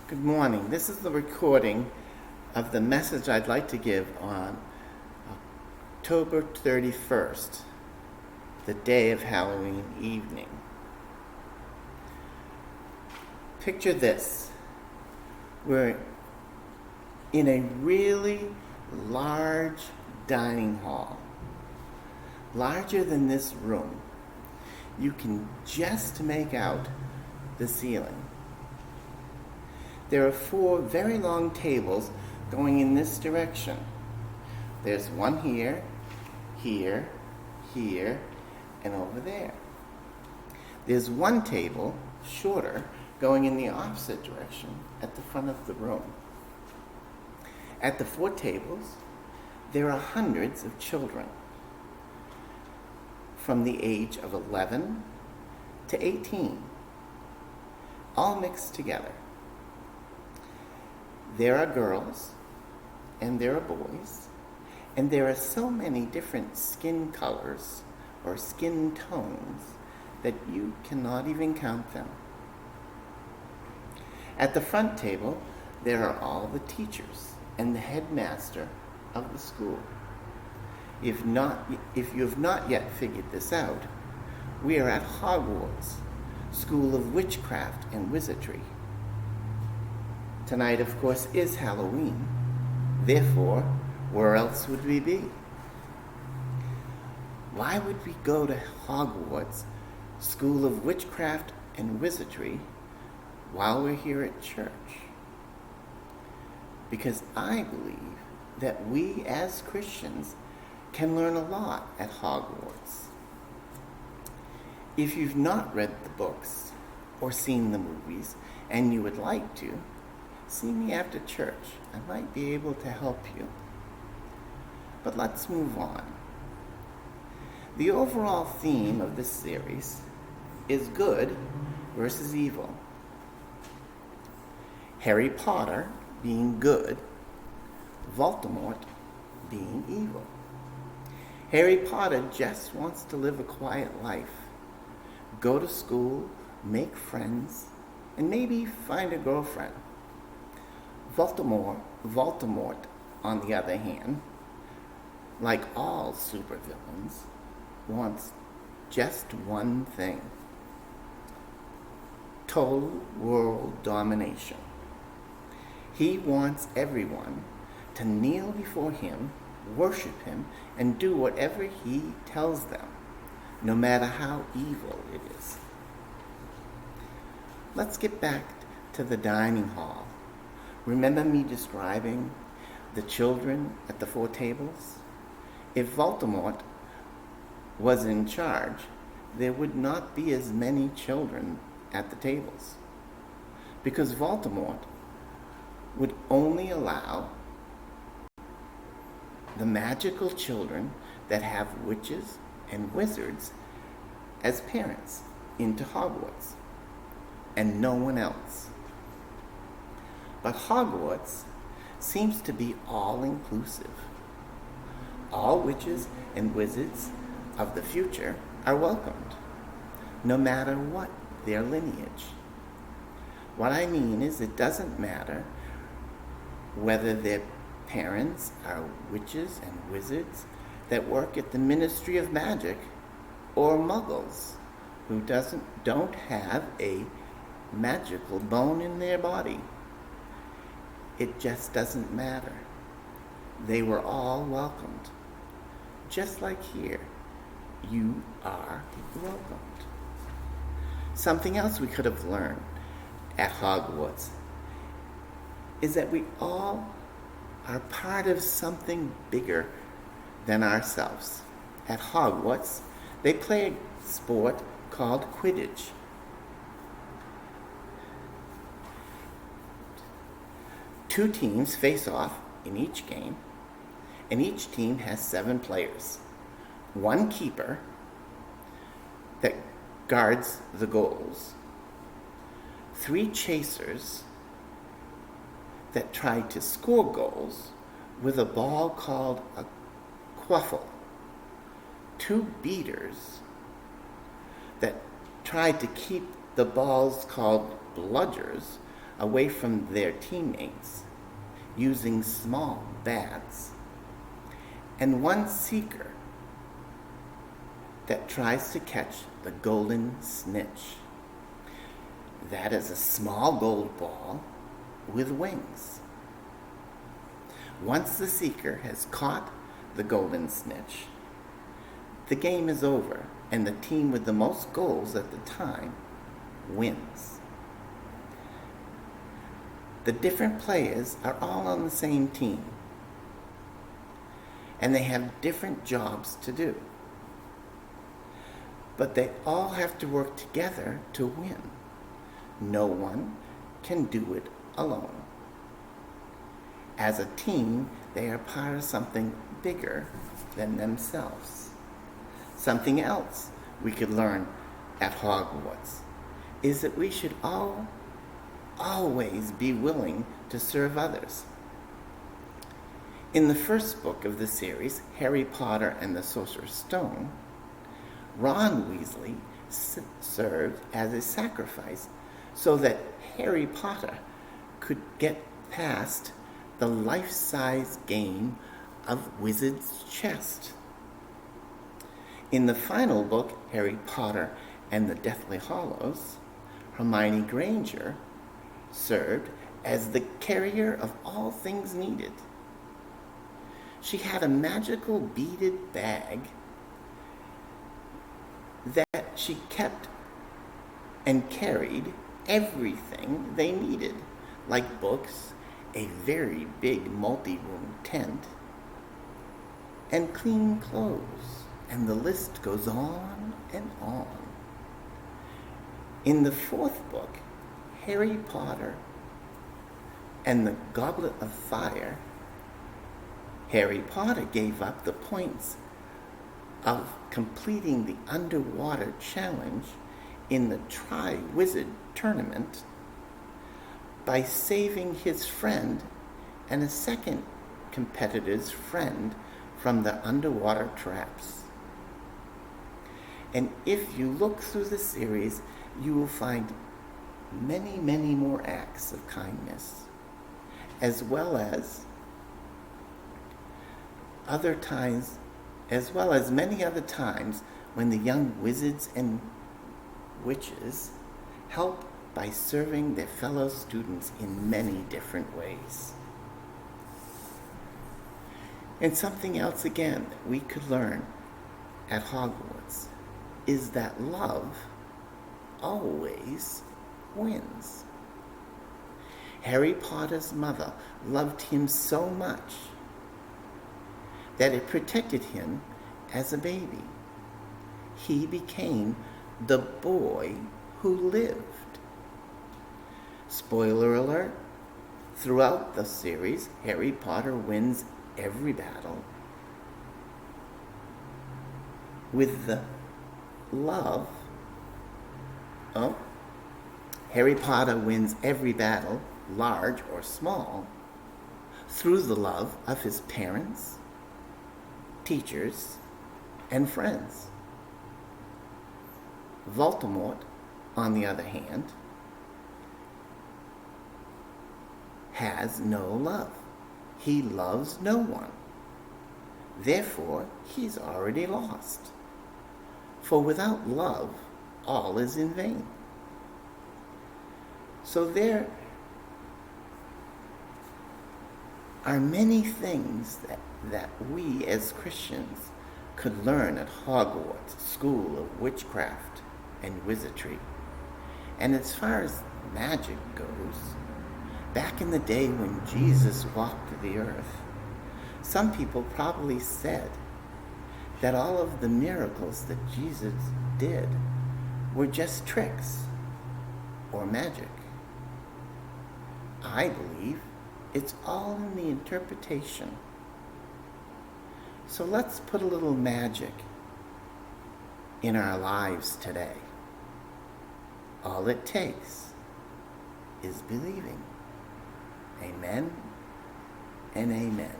Good morning. This is the recording of the message I'd like to give on October 31st, the day of Halloween evening. Picture this. We're in a really large dining hall, larger than this room. You can just make out the ceiling. There are 4 very long tables going in this direction. There's one here, here, here, and over there. There's one table, shorter, going in the opposite direction at the front of the room. At the 4 tables, there are hundreds of children from the age of 11 to 18, all mixed together. There are girls, and there are boys, and there are so many different skin colors or skin tones that you cannot even count them. At the front table, there are all the teachers and the headmaster of the school. If you have not yet figured this out, we are at Hogwarts, School of Witchcraft and Wizardry. Tonight, of course, is Halloween. Therefore, where else would we be? Why would we go to Hogwarts, School of Witchcraft and Wizardry, while we're here at church? Because I believe that we as Christians can learn a lot at Hogwarts. If you've not read the books or seen the movies and you would like to, see me after church. I might be able to help you. But let's move on. The overall theme of this series is good versus evil. Harry Potter being good, Voldemort being evil. Harry Potter just wants to live a quiet life, go to school, make friends, and maybe find a girlfriend. Voldemort, on the other hand, like all supervillains, wants just one thing: total world domination. He wants everyone to kneel before him, worship him, and do whatever he tells them, no matter how evil it is. Let's get back to the dining hall. Remember me describing the children at the 4 tables? If Voldemort was in charge, there would not be as many children at the tables, because Voldemort would only allow the magical children that have witches and wizards as parents into Hogwarts, and no one else. But Hogwarts seems to be all-inclusive. All witches and wizards of the future are welcomed, no matter what their lineage. What I mean is, it doesn't matter whether their parents are witches and wizards that work at the Ministry of Magic, or muggles who don't have a magical bone in their body. It just doesn't matter. They were all welcomed. Just like here, you are welcomed. Something else we could have learned at Hogwarts is that we all are part of something bigger than ourselves. At Hogwarts, they play a sport called Quidditch. Two teams face off in each game, and each team has 7 players. 1 keeper that guards the goals. 3 chasers that try to score goals with a ball called a quaffle. 2 beaters that tried to keep the balls called bludgers away from their teammates using small baths, and one seeker that tries to catch the golden snitch. That is a small gold ball with wings. Once the seeker has caught the golden snitch, the game is over, and the team with the most goals at the time wins. The different players are all on the same team, and they have different jobs to do. But they all have to work together to win. No one can do it alone. As a team, they are part of something bigger than themselves. Something else we could learn at Hogwarts is that we should always be willing to serve others. In the first book of the series, Harry Potter and the Sorcerer's Stone, Ron Weasley served as a sacrifice so that Harry Potter could get past the life-size game of Wizard's Chest. In the final book, Harry Potter and the Deathly Hallows, Hermione Granger served as the carrier of all things needed. She had a magical beaded bag that she kept and carried everything they needed, like books, a very big multi-room tent, and clean clothes, and the list goes on and on. In the fourth book, Harry Potter and the Goblet of Fire, Harry Potter gave up the points of completing the underwater challenge in the Tri-Wizard tournament by saving his friend and a second competitor's friend from the underwater traps. And if you look through the series, you will find many, many more acts of kindness, as well as many other times when the young wizards and witches help by serving their fellow students in many different ways. And something else again that we could learn at Hogwarts is that love always wins. Harry Potter's mother loved him so much that it protected him as a baby. He became the boy who lived. Spoiler alert, throughout the series, Harry Potter wins every battle with the love. Harry Potter wins every battle, large or small, through the love of his parents, teachers, and friends. Voldemort, on the other hand, has no love. He loves no one. Therefore, he's already lost. For without love, all is in vain. So there are many things that we as Christians could learn at Hogwarts, School of Witchcraft and Wizardry. And as far as magic goes, back in the day when Jesus walked the earth, some people probably said that all of the miracles that Jesus did were just tricks or magic. I believe it's all in the interpretation. So let's put a little magic in our lives today. All it takes is believing. Amen and amen.